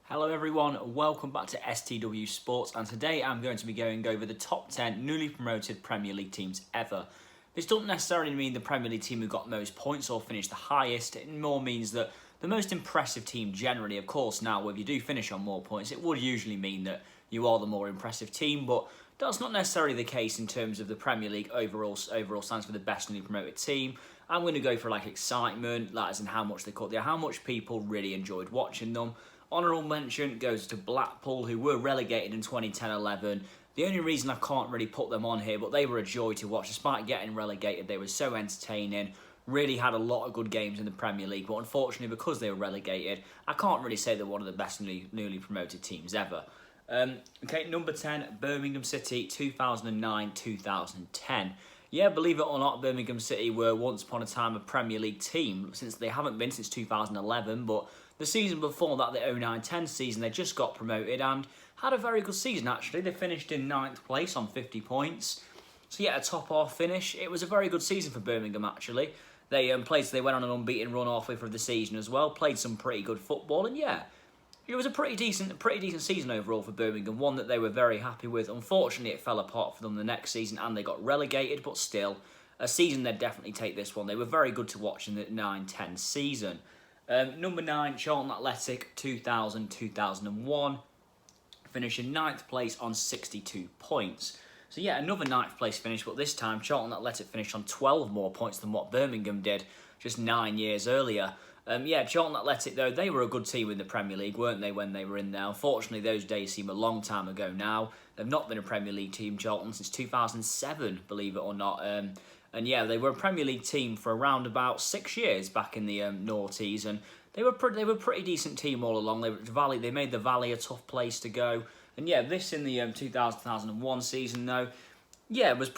Hello everyone, welcome back to STW Sports, and today I'm going to be going over the top 10 newly promoted Premier League teams ever. This doesn't necessarily mean the Premier League team who got most points or finished the highest. It more means that the most impressive team generally, of course, now if you do finish on more points, it would usually mean that you are the more impressive team, but that's not necessarily the case in terms of the Premier League overall stands for the best newly promoted team. I'm going to go for excitement, as in how much they caught there, how much people really enjoyed watching them. Honourable mention goes to Blackpool, who were relegated in 2010-11. The only reason I can't really put them on here, but they were a joy to watch. Despite getting relegated, they were so entertaining. Really had a lot of good games in the Premier League, but unfortunately, because they were relegated, I can't really say they're one of the best newly promoted teams ever. Number 10, Birmingham City, 2009-2010. Yeah, believe it or not, Birmingham City were once upon a time a Premier League team, since they haven't been since 2011, but the season before that, the 09-10 season, they just got promoted and had a very good season, actually. They finished in 9th place on 50 points. So yeah, a top-half finish. It was a very good season for Birmingham, actually. They went on an unbeaten run halfway through the season as well, played some pretty good football, and yeah, it was a pretty decent season overall for Birmingham, one that they were very happy with. Unfortunately, it fell apart for them the next season and they got relegated, but still, a season they'd definitely take this one. They were very good to watch in the 9-10 season. Number 9, Charlton Athletic, 2000-2001, finishing 9th place on 62 points. So yeah, another 9th place finish, but this time Charlton Athletic finished on 12 more points than what Birmingham did just 9 years earlier. Charlton Athletic, though, they were a good team in the Premier League, weren't they, when they were in there? Unfortunately, those days seem a long time ago now. They've not been a Premier League team, Charlton, since 2007, believe it or not. And yeah, they were a Premier League team for around about 6 years back in the noughties, and they were a pretty decent team all along. They made the Valley a tough place to go. And yeah, this in the 2000-2001 season, though, yeah, it was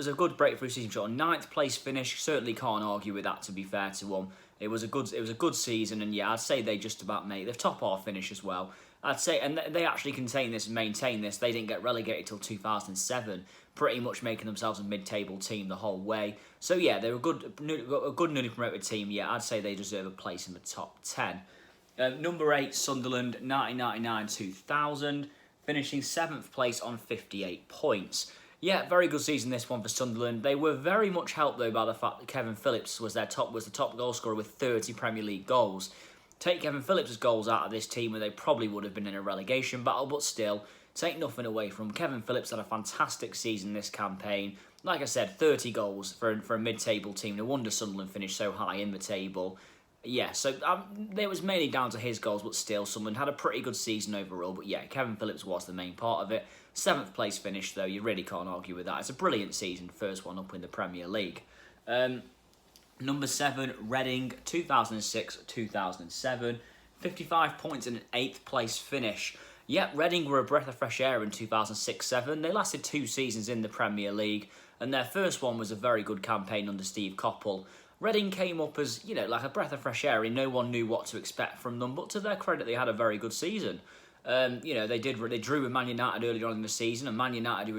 a good breakthrough season shot. 9th place finish, certainly can't argue with that, to be fair to them. It was a good season, and yeah, I'd say they just about made the top half finish as well. I'd say, and they actually contain this and maintain this. They didn't get relegated till 2007, pretty much making themselves a mid-table team the whole way. So yeah, they were a good newly promoted team. Yeah, I'd say they deserve a place in the top 10. Number 8, Sunderland, 1999-2000, finishing 7th place on 58 points. Yeah, very good season this one for Sunderland. They were very much helped though by the fact that Kevin Phillips was the top goal scorer with 30 Premier League goals. Take Kevin Phillips' goals out of this team and they probably would have been in a relegation battle, but still, take nothing away from Kevin Phillips. Had a fantastic season this campaign. Like I said, 30 goals for a mid-table team. No wonder Sunderland finished so high in the table. Yeah, so it was mainly down to his goals, but still, Sunderland had a pretty good season overall. But yeah, Kevin Phillips was the main part of it. 7th place finish, though, you really can't argue with that. It's a brilliant season, first one up in the Premier League. Number 7, Reading, 2006-2007, 55 points and an 8th place finish. Yep, Reading were a breath of fresh air in 2006-07. They lasted 2 seasons in the Premier League, and their first one was a very good campaign under Steve Coppell. Reading came up as, like a breath of fresh air, and no one knew what to expect from them, but to their credit, they had a very good season. They drew with Man United earlier on in the season, and Man United who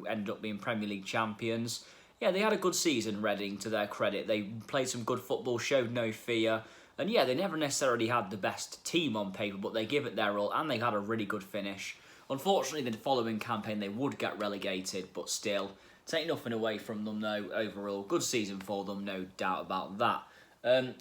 ended up being Premier League champions. Yeah, they had a good season, Reading, to their credit. They played some good football, showed no fear, and yeah, they never necessarily had the best team on paper, but they give it their all, and they had a really good finish. Unfortunately, the following campaign, they would get relegated, but still, take nothing away from them, though, overall. Good season for them, no doubt about that.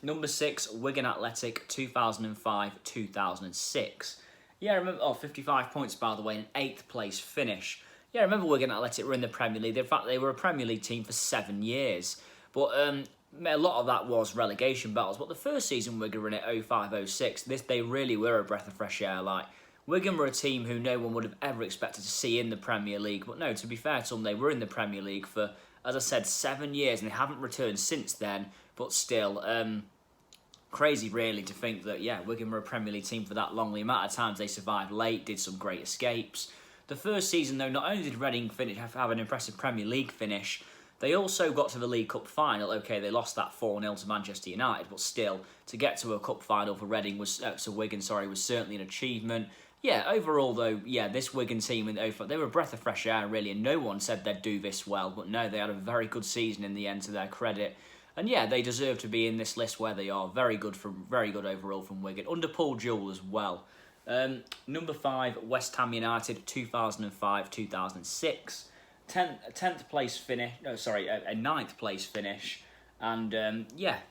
Number 6, Wigan Athletic, 2005-2006. Yeah, I remember, 55 points, by the way, an 8th place finish. Yeah, I remember Wigan Athletic were in the Premier League. In fact, they were a Premier League team for 7 years. But a lot of that was relegation battles. But the first season Wigan were in it, 05-06, they really were a breath of fresh air. Wigan were a team who no one would have ever expected to see in the Premier League. But no, to be fair to them, they were in the Premier League for, as I said, 7 years. And they haven't returned since then. But still, crazy really to think that, yeah, Wigan were a Premier League team for that long. The amount of times they survived late, did some great escapes. The first season, though, not only did Reading have an impressive Premier League finish, they also got to the League Cup final. Okay, they lost that 4-0 to Manchester United, but still, to get to a cup final for Wigan, was certainly an achievement. Yeah, overall, though, yeah, this Wigan team, they were a breath of fresh air, really, and no one said they'd do this well, but no, they had a very good season in the end, to their credit. And yeah, they deserve to be in this list where they are. Very good overall from Wigan, under Paul Jewell as well. Number 5, West Ham United, 2005-2006. 10th place finish. No, sorry, a 9th place finish. And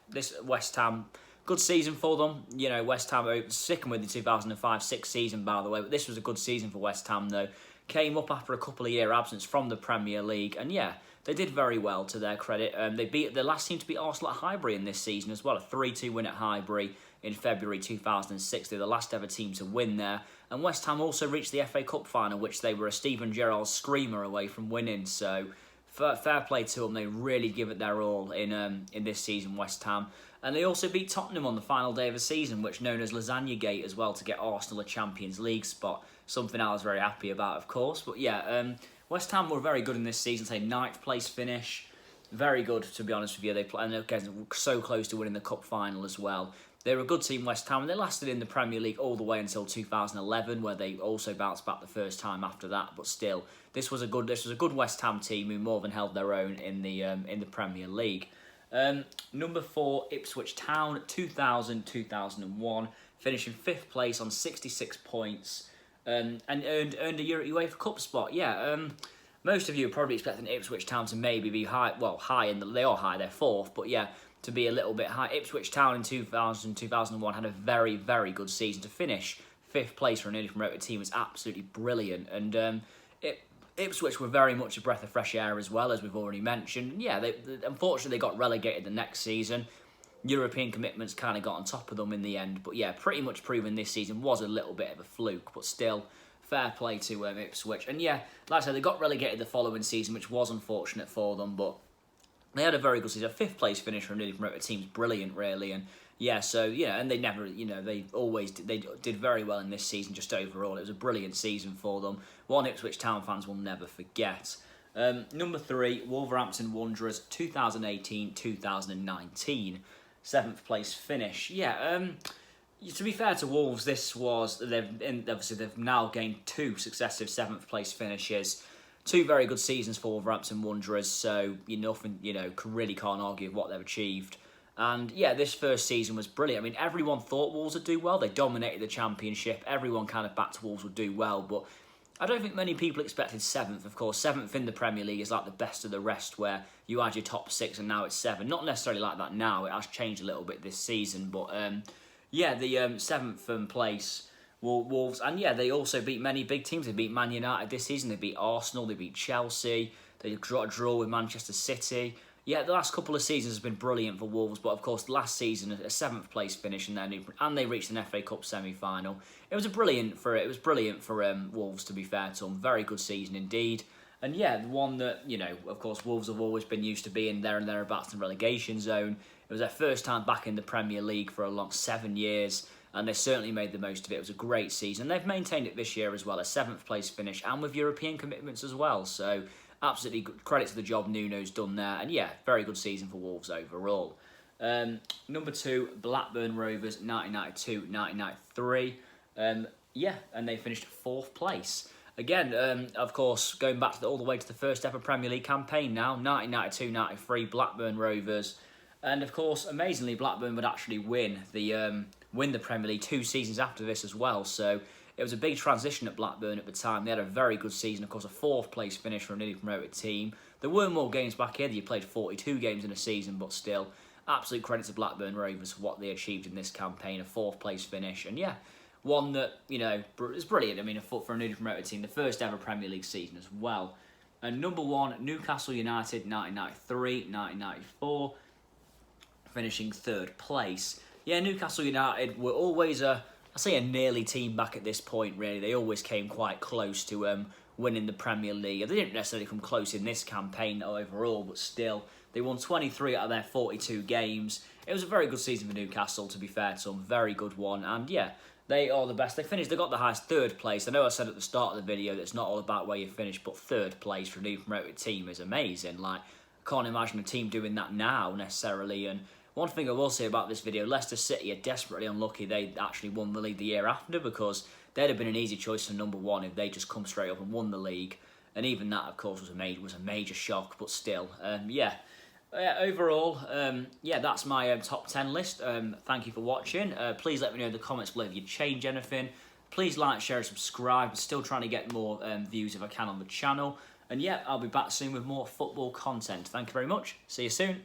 this West Ham, good season for them. You know, West Ham sticking with the 2005-06 season, by the way. But this was a good season for West Ham, though. Came up after a couple of year absence from the Premier League, and yeah, they did very well to their credit. They beat the last team to beat Arsenal at Highbury in this season as well, a 3-2 win at Highbury in February 2006. They're the last ever team to win there. And West Ham also reached the FA Cup final, which they were a Steven Gerrard screamer away from winning. So fair play to them. They really give it their all in this season, West Ham. And they also beat Tottenham on the final day of the season, which known as Lasagna Gate as well, to get Arsenal a Champions League spot. Something I was very happy about, of course. But yeah, West Ham were very good in this season. Say 9th place finish. Very good, to be honest with you. They play, and again, so close to winning the cup final as well. They were a good team, West Ham, and they lasted in the Premier League all the way until 2011, where they also bounced back the first time after that. But still, this was a good West Ham team who more than held their own in the Premier League. Number 4, Ipswich Town, 2000-2001, finishing 5th place on 66 points, and earned a UEFA Cup spot. Yeah. Most of you are probably expecting Ipswich Town to maybe be high. Well, high they are high. They're 4th, but yeah, to be a little bit high. Ipswich Town in 2000-2001 had a very, very good season. To finish 5th place for a newly promoted team is absolutely brilliant. And Ipswich were very much a breath of fresh air as well, as we've already mentioned. And yeah, unfortunately they got relegated the next season. European commitments kind of got on top of them in the end. But yeah, pretty much proven this season was a little bit of a fluke, but still, fair play to Ipswich. And yeah, like I said, they got relegated the following season, which was unfortunate for them, but they had a very good season. A 5th place finish for a newly promoted team is brilliant, really. And yeah, so yeah, and they never, they always they did very well in this season. Just overall, it was a brilliant season for them. One Ipswich Town fans will never forget. Number 3, Wolverhampton Wanderers, 2018-2019, 7th place finish. Yeah. To be fair to Wolves, they've now gained 2 successive 7th place finishes. 2 very good seasons for Wolverhampton Wanderers, so really can't argue with what they've achieved. And yeah, this first season was brilliant. I mean, everyone thought Wolves would do well. They dominated the Championship. Everyone kind of backed Wolves would do well, but I don't think many people expected 7th. Of course, 7th in the Premier League is like the best of the rest, where you had your top 6 and now it's 7. Not necessarily like that now. It has changed a little bit this season, but yeah, the 7th place Wolves, and yeah, they also beat many big teams. They beat Man United this season. They beat Arsenal. They beat Chelsea. They got a draw with Manchester City. Yeah, the last couple of seasons has been brilliant for Wolves, but of course, last season a 7th place finish, and they reached an FA Cup semi-final. It was brilliant for Wolves. To be fair to them, very good season indeed. And yeah, the one that of course, Wolves have always been used to being there and thereabouts in the relegation zone. It was their first time back in the Premier League for a long 7 years. And they certainly made the most of it. It was a great season. They've maintained it this year as well, a 7th place finish, and with European commitments as well. So absolutely good credit to the job Nuno's done there. And yeah, very good season for Wolves overall. Number 2, Blackburn Rovers, 1992-1993. Yeah, and they finished 4th place. Again, of course, going back all the way to the first ever Premier League campaign now, 1992-93, Blackburn Rovers. And of course, amazingly, Blackburn would actually win the Premier League 2 seasons after this as well. So it was a big transition at Blackburn at the time. They had a very good season, of course, a 4th place finish for a newly promoted team. There were more games back here. You played 42 games in a season, but still, absolute credit to Blackburn Rovers for what they achieved in this campaign, a 4th place finish. And yeah, one that, is brilliant. I mean, for a newly promoted team, the first ever Premier League season as well. And number 1, Newcastle United, 1993-1994, finishing 3rd place. Yeah, Newcastle United were always a nearly team back at this point, really. They always came quite close to winning the Premier League. They didn't necessarily come close in this campaign overall, but still, they won 23 out of their 42 games. It was a very good season for Newcastle, to be fair to them. Very good one. And yeah, they are the best. They got the highest 3rd place. I know I said at the start of the video that it's not all about where you finish, but 3rd place for a new promoted team is amazing. Like, I can't imagine a team doing that now, necessarily. And one thing I will say about this video, Leicester City are desperately unlucky they actually won the league the year after, because they'd have been an easy choice for number 1 if they just come straight up and won the league. And even that, of course, was a major shock, but still, overall, that's my top 10 list. Thank you for watching. Please let me know in the comments below if you'd change anything. Please like, share, and subscribe. I'm still trying to get more views if I can on the channel. And yeah, I'll be back soon with more football content. Thank you very much. See you soon.